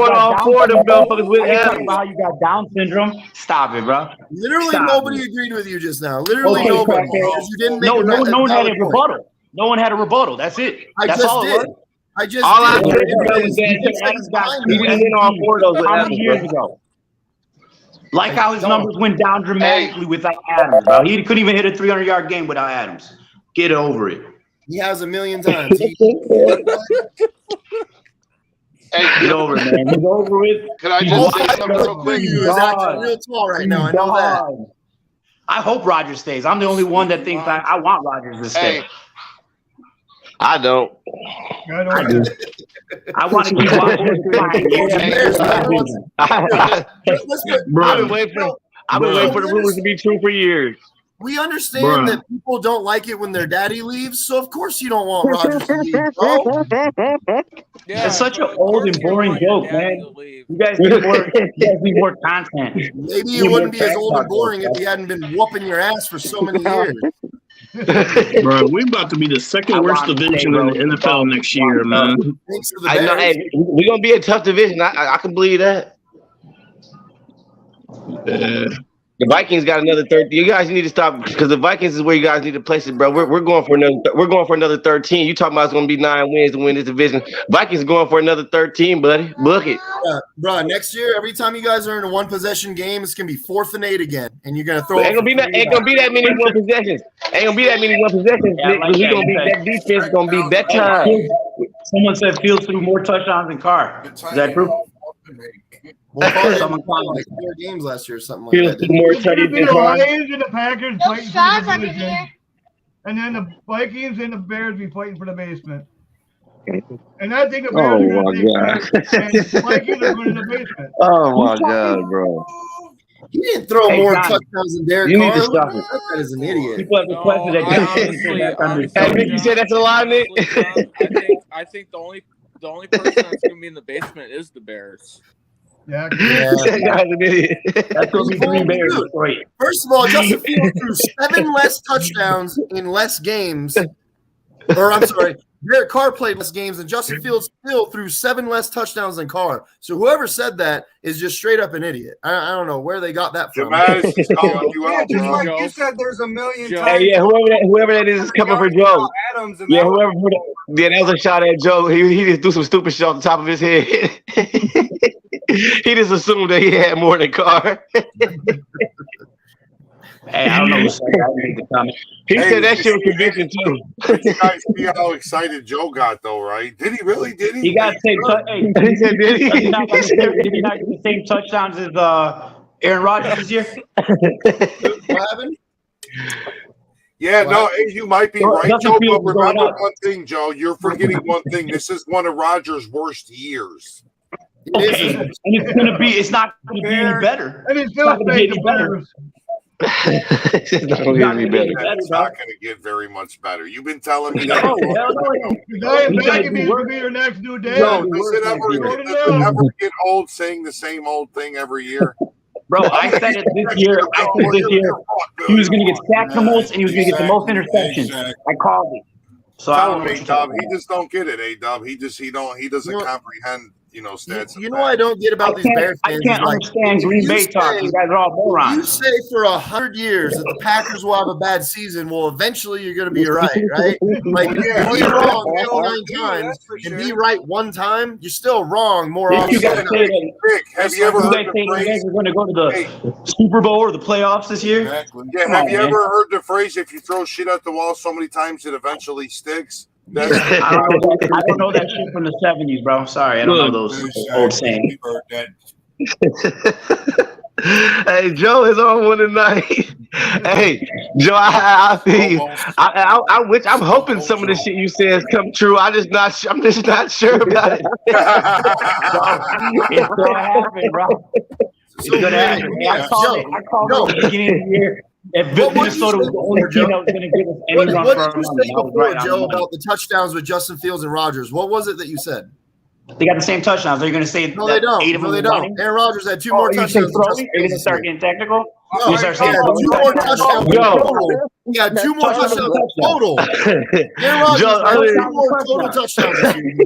won all 4 of them motherfuckers with Adams. About how you got Down syndrome. Stop it, bro. Literally nobody agreed with you just now. Literally nobody. Because you didn't make no one had a rebuttal. No one had a rebuttal. That's it. That's all it was. I just all I said was that Adams got he won all 4 of those with How many years ago? Like how his numbers went down dramatically without Adams, bro. He couldn't even hit a 300-yard game without Adams. Get over it. He has 1,000,000 times. Get over it, man. He's over it. Can I just say something real quick? He's actually real tall right now. I know that. I hope Rodgers stays. I'm the only one that thinks I want Rodgers to stay. I don't. I do. I want to keep watching. I've been waiting for the rumors to be true for years. We understand that people don't like it when their daddy leaves, so of course you don't want Rodgers to leave, bro. It's such an old and boring joke, man. You guys need more content. Maybe it wouldn't be as old and boring if he hadn't been whooping your ass for so many years. Bro, we're about to be the second worst division in the NFL next year, man. I know, hey, we're gonna be a tough division. I can believe that. The Vikings got another 13. You guys need to stop because the Vikings is where you guys need to place it, bro. We're going for another 13. You talking about it's gonna be 9 wins to win this division? Vikings going for another 13, buddy. Book it, bro. Next year, every time you guys are in a 1-possession game, it's gonna be 4th and 8 again, and you're gonna throw. Ain't gonna be that many 1 possessions. Ain't gonna be that many 1 possessions. That defense gonna be bedtime. Someone said Fields threw more touchdowns than Carr. Is that true? Well, Carr Someone won call like 4 games last year or something like Feels that. didn't he? more It's going to tutties be than the Carr. Lions and the Packers No fighting shots for up the in division, here. and then the Vikings and the Bears be fighting for the basement. And I think the Bears Oh are going my to take god. that, and the Vikings are going in the basement. Oh my god, bro. He didn't throw Hey, more Johnny, touchdowns than Derek You need to Carr. stop Look, it. that guy is an idiot. People have requested that I John Cena honestly, back under his honestly, Hey, Nick, you said that's a lie, Nick? honestly, John, I think the only person that's gonna be in the basement is the Bears. Yeah. That guy's an idiot. That's going to be Green Bay or Detroit. First of all, Justin Fields threw 7 less touchdowns in less games. Or I'm sorry, Derek Carr played less games, and Justin Fields still threw 7 less touchdowns than Carr. So whoever said that is just straight up an idiot. I don't know where they got that from. Jamaz is calling you Yeah, out, just bro. like you said, there's a million times. Hey, yeah, whoever that is coming for Joe. Adams and Yeah, that whoever. Yeah, that was a shot at Joe. He just threw some stupid shit off the top of his head. He just assumed that he had more than Carr. Hey, I don't know who said that. I didn't make the comment. He Hey, said that did shit was you see- conviction too. Did you guys see how excited Joe got, though, right? Did he really? Did he? He got the same hey, He said, did he? did he not get the same touchdowns as Aaron Rodgers this year? What happened? Yeah, no, hey, you might be Well, right, Justin Joe, Fields but is going remember up. one thing, Joe. You're forgetting one thing. This is one of Rodgers' worst years. Okay, and it's not going to be any better. And he's It's still not going to be saying any the better. Bears. It's not gonna be better. It's not going to get very much better. You've been telling me that. Oh, hell no. The guy in He's gonna Baggy be is worse. going to be your next new day. Joe, does it Jordan ever Love. get old saying the same old thing every year? Bro, I said it this year. I said this year he was going to get sacked the most and he was going to get the most interceptions. I called it. So I Tell don't him, know what A you're Dub. talking He just don't get it, A Dub. He doesn't comprehend, stats. You know what I don't get about these Bears I fans? can't is, like, understand if Green you Bay say- talk. You guys are all if you morons. say for 100 years that the Packers will have a bad season, well, eventually you're going to be right, right? Like, Yeah. be wrong Yeah, 99 that's times for and sure. be right one time, you're still wrong more If often you guys than say not. that, Rick, have you ever you heard guys the say you guys phrase? are going to go to the Super Bowl or the playoffs this year? Exactly. Yeah, Come have on, you man. ever heard the phrase, if you throw shit at the wall so many times it eventually sticks? That's I don't know that shit from the 70s, bro. Sorry, I don't know those old sayings. We've heard that. Hey, Joe is on one tonight. Hey, Joe, I feel you. I'm hoping some of the shit you say has come true. I'm just not sure about it. It's going to happen, bro. It's going to happen. Hey, I called it at the beginning of the year. If Minnesota was the only team that was going to give us any run What for did our you money, say I was before, right on the Joe, money. about the touchdowns with Justin Fields and Rodgers? What was it that you said? They got the same touchdowns. Are you going to say No, that they don't. 8 of No, them they were don't. running? Aaron Rodgers had 2 Oh, more you say touchdowns than throwing? Justin Are you going Fields to this start year. getting technical? No, You start saying he had 2 more touchdowns Yo. total. He had 2 more touchdowns total. Aaron Rodgers Joe, had earlier- 2 more total touchdowns this year.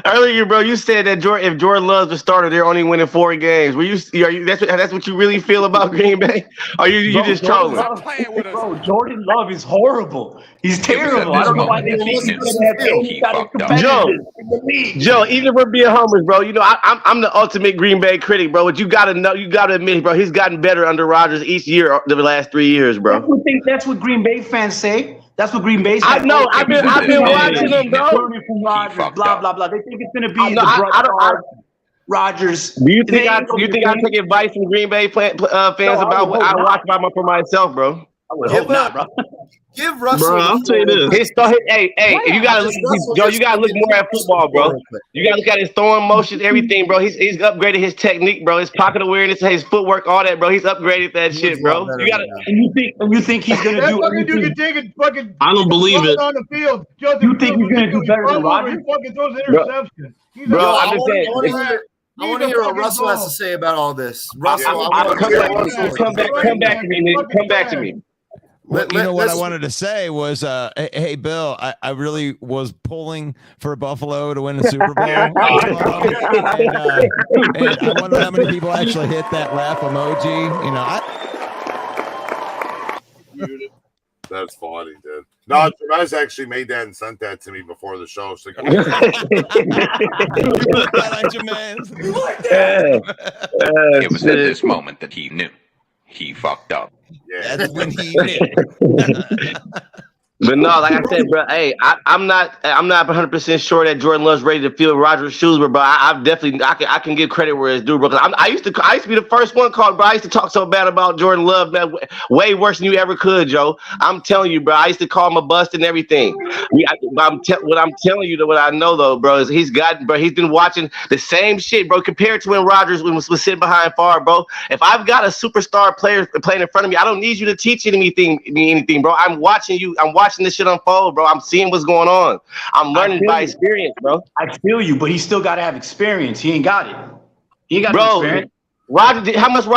Earlier, bro, you said that if Jordan Love's the starter, they're only winning 4 games. Are you that's what you really feel about Green Bay? Are you Bro, just Jordan trolling? Love, bro, Jordan Love is horrible. He's terrible. I don't know why they think he's going to have any kind of competitors in the league. Joe, even if we're being homers, bro, I'm the ultimate Green Bay critic, bro. But you gotta admit, bro, he's gotten better under Rodgers each year the last 3 years, bro. That's what Green Bay fans say. That's what Green Bay I fans know. say. I've been watching them, bro. Learning from Rodgers, blah blah blah. They think it's going to be No, the I Brett Rodgers. Do you think I take advice from Green Bay fans about what I watch for myself, bro? I would hope not, bro. Give Russell. Bro, I'll tell you this. Hey, you gotta look, Joe. You gotta look more at football, bro. You gotta look at his throwing motions, everything, bro. He's upgraded his technique, bro. His pocket awareness, his footwork, all that, bro. He's upgraded that shit, bro. You gotta. And you think he's gonna That do fucking dude anything? can take it fucking. I don't believe it. On the field. You think he's gonna do better than Rodgers? He fucking throws an interception. He's Bro, a- I'm just saying. I want to hear what Russell has to say about all this. Russell, Come back to me, Nick. Come back to me. Well, you know what I wanted to say was, hey, Bill, I really was pulling for Buffalo to win the Super Bowl. And I wonder how many people actually hit that laugh emoji. That's funny, dude. No, Jamaz actually made that and sent that to me before the show. So It was at this moment that he knew he fucked up. Yeah, that's when he knew. But no, like I said, bro. Hey, I'm not 100% sure that Jordan Love's ready to fill Rodgers' shoes, but bro, I've definitely I can give credit where it's due, bro. Because I used to be the first one called, bro. I used to talk so bad about Jordan Love, man, way worse than you ever could, Joe. I'm telling you, bro. I used to call him a bust and everything. What I'm telling you, though, what I know though, bro, is he's been watching the same shit, bro. Compared to when Rodgers was sitting behind Favre, bro. If I've got a superstar player playing in front of me, I don't need you to teach me anything, bro. I'm watching you. I'm watching this shit unfold, bro. I'm seeing what's going on. I'm learning by experience, bro. I feel you, but he still got to have experience. He ain't got it. He ain't got no experience. How much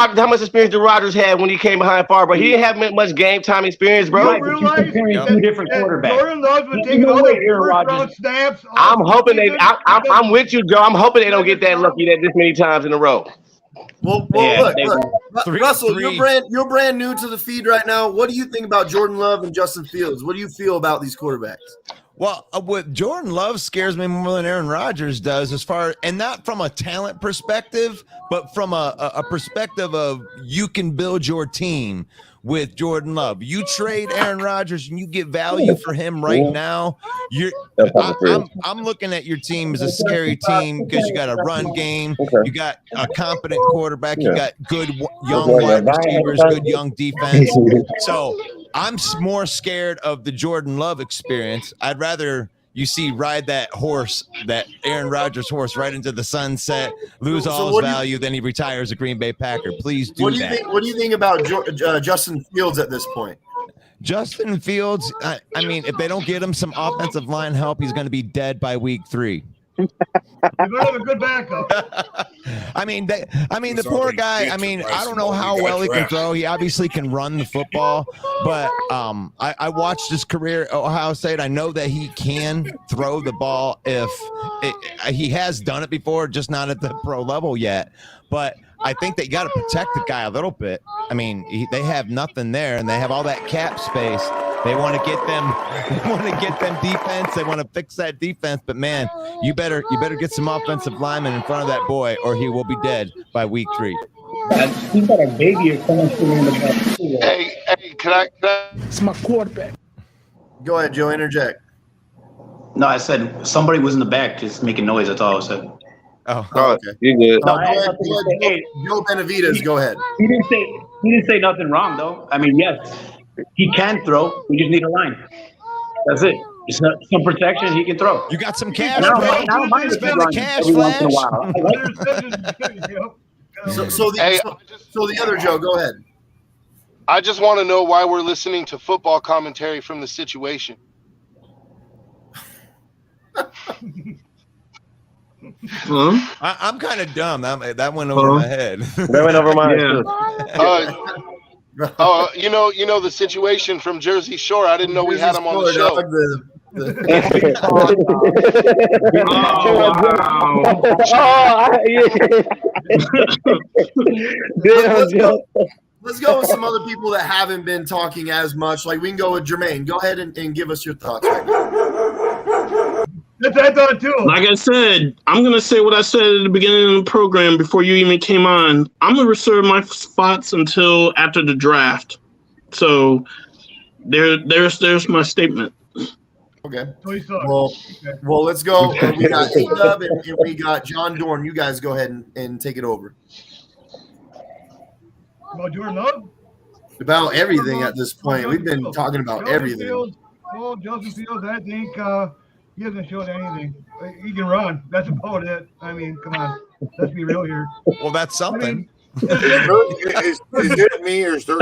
experience did Rodgers have when he came behind Favre, bro? He didn't have much game time experience, bro. You realize two different quarterbacks. Jordan Love's been taking all the first round snaps. I'm hoping I'm with you, Joe. I'm hoping they don't get that lucky that this many times in a row. Well, look. Russell, you're brand new to the feed right now. What do you think about Jordan Love and Justin Fields? What do you feel about these quarterbacks? Well, what Jordan Love scares me more than Aaron Rodgers does, and not from a talent perspective, but from a perspective of you can build your team with Jordan Love. You trade Aaron Rodgers and you get value for him right now. I'm looking at your team as a scary team because you got a run game, you got a competent quarterback, you got good young wide receivers, good young defense. So I'm more scared of the Jordan Love experience. I'd rather you ride that horse, that Aaron Rodgers horse, right into the sunset, lose all his value, then he retires a Green Bay Packer. Please do that. What do you think about Justin Fields at this point? Justin Fields, I mean, if they don't get him some offensive line help, he's going to be dead by week 3. You're gonna have a good backup. the poor guy. I mean, I don't know how well he can throw. He obviously can run the football, but I watched his career at Ohio State. I know that he can throw the ball he has done it before, just not at the pro level yet. But I think they got to protect the guy a little bit. I mean, they have nothing there, and they have all that cap space. They want to get them. They want to get them defense. They want to fix that defense. But man, you better get some offensive linemen in front of that boy, or he will be dead by week 3. He's got a baby or someone sitting in the back. Hey, can I? It's my quarterback. Go ahead, Joe. Interject. No, I said somebody was in the back just making noise. That's all I said. Oh, okay. You're good. No, Joe Benavides, go ahead. He didn't say nothing wrong though. I mean, yes, he can throw. We just need a line. That's it. Just some protection. He can throw. You got some cash. I don't mind spend the cash every once in a while. So the other Joe, go ahead. I just want to know why we're listening to football commentary from the situation. I'm kind of dumb. That went over my head. That went over my head. You know the situation from Jersey Shore. I didn't know we had him on the show. Let's go with some other people that haven't been talking as much. Like we can go with Jermaine. Go ahead and give us your thoughts right now. Like I said, I'm going to say what I said at the beginning of the program before you even came on. I'm going to reserve my spots until after the draft. So there's my statement. Okay. Well, let's go. We got A-Dub and we got John Dorn. You guys go ahead and take it over. About Jordan Love? About everything at this point. We've been talking about everything. Justin Fields, I think he hasn't shown anything. He can run. That's about it. I mean, come on. Let's be real here. Well, that's something. Is it me or is there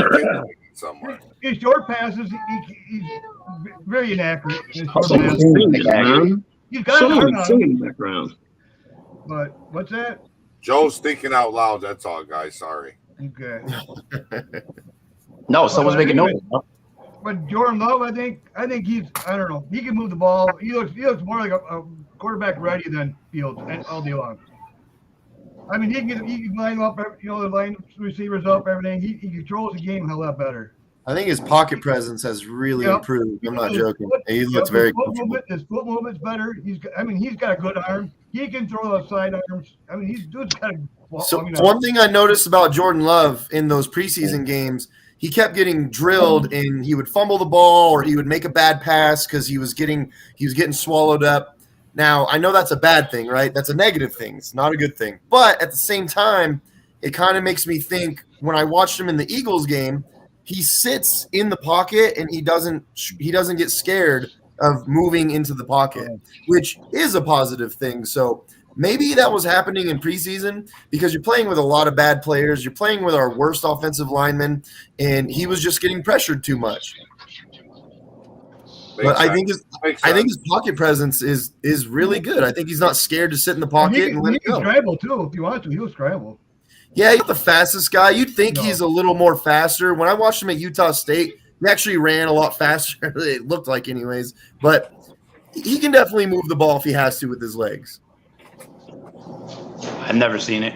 somewhere? His short passes, he's very inaccurate. He's got singing background. But what's that? Joe's thinking out loud. That's all, guys. Sorry. Okay. No, someone's making noise. But Jordan Love, I think he's, I don't know. He can move the ball. He looks more like a quarterback ready than Fields and all day long. I mean, he can line up, the line receivers up, everything. He controls the game a lot better. I think his pocket presence has really improved. I'm not joking. He looks very comfortable. His foot movement's better. He's got a good arm. He can throw those side arms. I mean, dude's got a. So one thing I noticed about Jordan Love in those preseason games, he kept getting drilled, and he would fumble the ball or he would make a bad pass because he was getting swallowed up. Now, I know that's a bad thing, right? That's a negative thing. It's not a good thing. But at the same time, it kind of makes me think when I watched him in the Eagles game, he sits in the pocket and he doesn't get scared of moving into the pocket, which is a positive thing. So maybe that was happening in preseason because you're playing with a lot of bad players. You're playing with our worst offensive lineman, and he was just getting pressured too much. But I think his pocket presence is really good. I think he's not scared to sit in the pocket and let it go. He can scramble too if you want to. He will scramble. Yeah, he's the fastest guy. You'd think he's a little more faster. When I watched him at Utah State, he actually ran a lot faster. It looked like, anyways. But he can definitely move the ball if he has to with his legs. I've never seen it.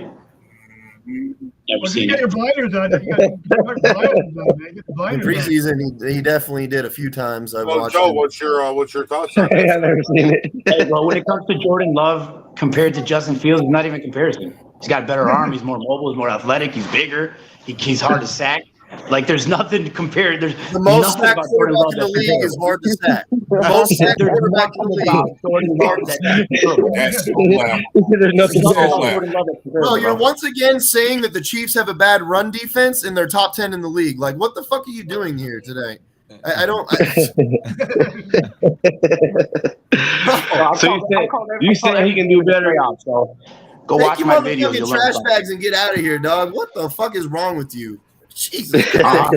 Never seen You got it. your blinders on. You got your blinders on, man. Get the In blinders on. preseason, he definitely did a few times. I've Well, watched Joe, him. what's your thoughts on I've that? never seen it. Hey, bro, when it comes to Jordan Love compared to Justin Fields, it's not even a comparison. He's got a better arm. He's more mobile. He's more athletic. He's bigger. He's hard to sack. Like, there's nothing to compare. There's The most nothing sacked about Jordan Love quarterback in the that's league is comparable. hard to sack. The most sacked There's quarterback in the nothing about league. Jordan Love that's comparable. That's so loud. There's nothing There's nothing there. about Jordan Love that's comparable, Bro, you're bro. once again saying that the Chiefs have a bad run defense and they're top 10 in the league. Like, what the fuck are you doing here today? I don't. So you said he can do better. So go Take watch your my video. motherfucking You'll learn trash something. bags and get out of here, dog. What the fuck is wrong with you? Jesus Christ.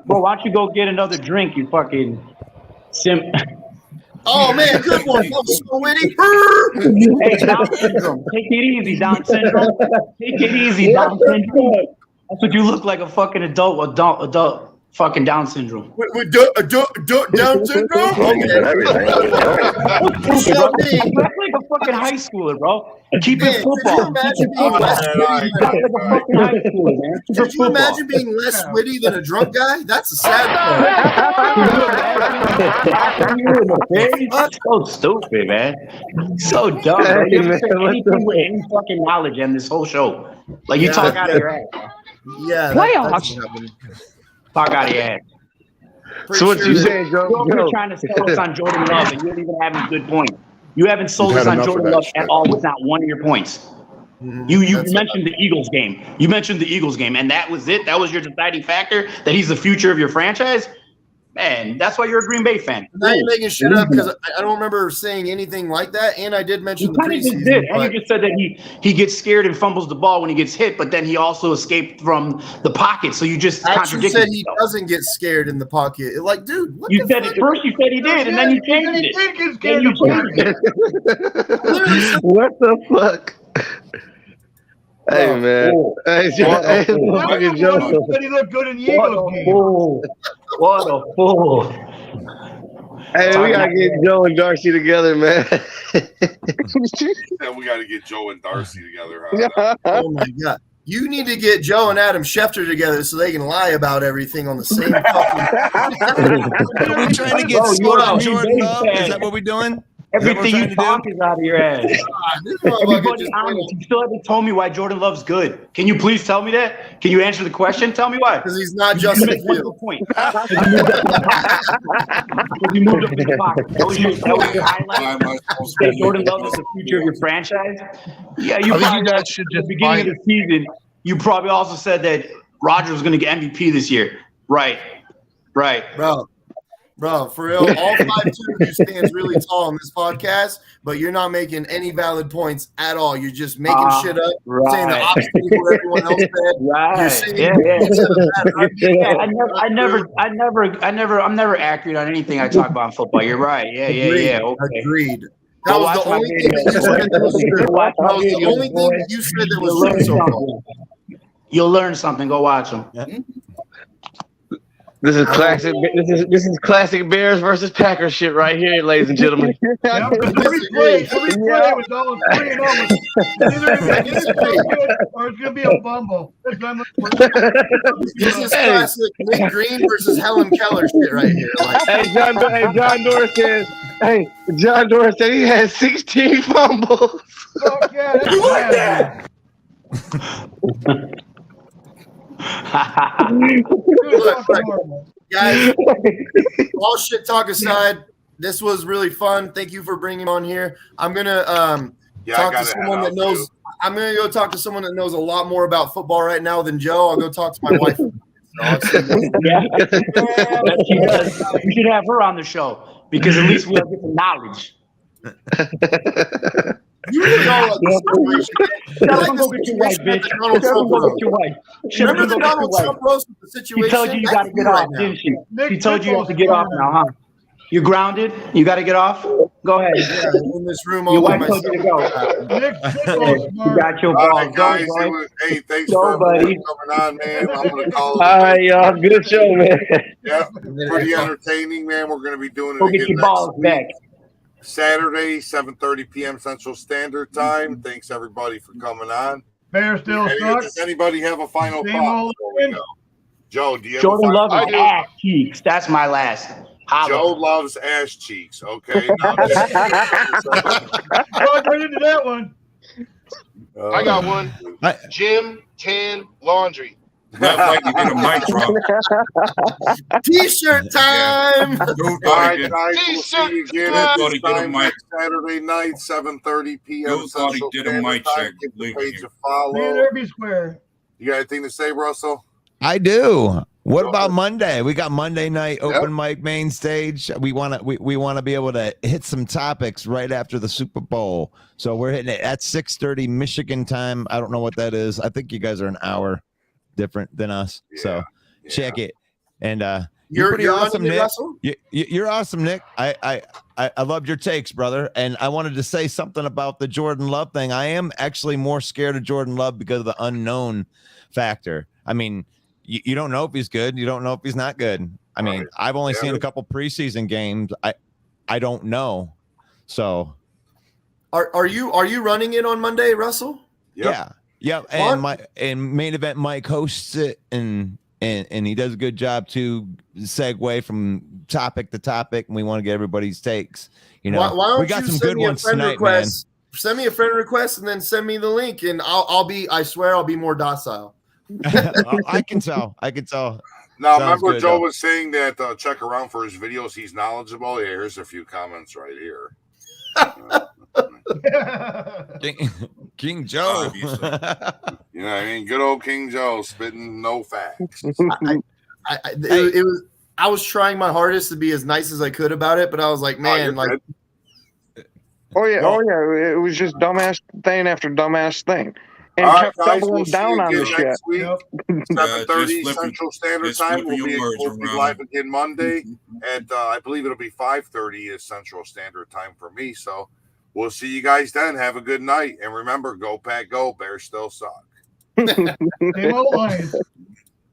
Bro, why don't you go get another drink, you fucking simp? Oh, man, good one. That was so witty. Hey, Down syndrome. Take it easy, Down syndrome. Take it easy, Down syndrome. That's what you look like, a fucking adult fucking Down syndrome. With Down syndrome? That's like a fucking high schooler, bro. Keep it football. Could you imagine being less witty than a drunk guy? That's a sad part. So stupid, man. So dumb, bro. You haven't said anything with any fucking knowledge in this whole show. Like, you talk out of your ass. Yeah. Playoffs. Talk out of your ass. So what you saying, Joe? You're trying to sell us on Jordan Love, and you don't even have a good point. You haven't sold us on Jordan Love at all with not one of your points. You mentioned the Eagles game. You mentioned the Eagles game, and that was it. That was your deciding factor that he's the future of your franchise. Man, that's why you're a Green Bay fan. Now you're making shit up because I don't remember saying anything like that, and I did mention the You preseason. did, and you just said that he gets scared and fumbles the ball when he gets hit, but then he also escaped from the pocket. So you just I actually contradicted said he doesn't get scared in the pocket. Like, dude, what You the said fuck? it first. You said he did, and then you changed it. Then you changed it. What the fuck? Hey, man. Hey, fucking Joe. Said he looked good in the Eagles game. What a fool. Hey, we gotta get Joe and Darcy together, man. Yeah, we got to get Joe and Darcy together. Huh? Oh my god. You need to get Joe and Adam Schefter together so they can lie about everything on the same fucking. Are we trying to get Bro, scored you're on a Jordan Green Bay Love? fan. Is that what we're doing? Everything you talk is out of your ass. This motherfucker Everybody just honest. You still haven't told me why Jordan Love's good. Can you please tell me that? Can you answer the question? Tell me why. because he's not Justin Make one Fields. point. Because you moved up in the pocket. That was your highlight. Why am I supposed Say to Jordan Love is the future of your franchise. Yeah, you I think probably you guys should at the just beginning of the season. You probably also said that Rodgers was going to get MVP this year. Right. Bro, for real, all 5'2" of you stands really tall on this podcast, but you're not making any valid points at all. You're just making shit up, saying the opposite of what everyone else said. You're saying I'm never accurate on anything I talk about in football. You're right. Yeah. Okay. Agreed. That was the only thing that you said that was true. That was the only thing that you said that was true so far. You'll learn something. Go watch them. This is classic. This is classic Bears versus Packers shit right here, ladies and gentlemen. Yeah, every play was almost 3-0. Either it's good or it's gonna be a fumble. This is classic Nick Green versus Helen Keller shit right here. Like, John Doris said he had 16 fumbles. Fuck yeah, that's bad. Look, guys, all shit talk aside, this was really fun. Thank you for bringing him on here. I'm gonna talk to someone that knows. I'm gonna go talk to someone that knows a lot more about football right now than Joe. I'll go talk to my wife. Yeah, she does. We should have her on the show because at least we'll get some knowledge. You really are like the situation. You're like Go get your wife, bitch. the Donald Trump Go roast. get your wife. Remember the Donald Trump roast with the situation? She told you you got to get That's off, right didn't she? Nick She told you you have to Nichols get off now, huh? You grounded? You got to get off? Go ahead. Yeah, in this room all Your by wife told myself. you to go. Nick Hey, you got your All balls. right, guys. Go, boy. Hey, thanks Go, for buddy. coming on, man. I'm going to call All it. right, y'all. Good show, man. Yeah, pretty entertaining, man. We're going to be doing it Go get again your next balls week. back. Saturday, 7:30 p.m. Central Standard Time. Thanks, everybody, for coming on. Bear still sucks. Does anybody have a final Same thought old before we go? Joe, do you have Jordan a final Love is thought? ass cheeks. That's my last. Holla. Joe loves ass cheeks. Okay. Now, Oh, I got into that one. I got one. Gym, tan, laundry. Left like you get a mic drop. T-shirt time. All right, guys. We'll see you again at Thought this he did a time mic. next Saturday night, 7:30 p.m. Joe thought he Central did a Standard mic Time. check. Give the Leave page it a See you follow. there, be square. You got anything to say, Russell? I do. What about Monday? We got Monday night open mic main stage. We want to be able to hit some topics right after the Super Bowl. So we're hitting it at 6:30 Michigan time. I don't know what that is. I think you guys are an hour different than us. So check it. And you're pretty awesome, Nick. You're awesome, Nick. I loved your takes, brother. And I wanted to say something about the Jordan Love thing. I am actually more scared of Jordan Love because of the unknown factor. I mean, you don't know if he's good. You don't know if he's not good. I mean, I've only seen a couple preseason games. I don't know. So Are you running it on Monday, Russell? yeah. And main event Mike hosts it and he does a good job to segue from topic to topic, and we want to get everybody's takes. You know, why don't we got you some send good me a ones friend tonight, request? Send me a friend request and then send me the link, and I swear I'll be more docile. I can tell. Now, Sounds remember good, Joe though. was saying that check around for his videos. He's knowledgeable. Yeah, here's a few comments right here. King Joe. You know what I mean? Good old King Joe spitting no facts. I was trying my hardest to be as nice as I could about it, but I was like, man, like. Oh yeah. It was just dumbass thing after dumbass thing, and All kept right, guys, doubling we'll see down you on again the shit. next week, 7:30 just Central Standard just Time. flipping We'll your be words around. live again Monday at I believe it'll be 5:30 is Central Standard Time for me. So we'll see you guys then. Have a good night, and remember, go Pack, go. Bears still suck. Same old Lions.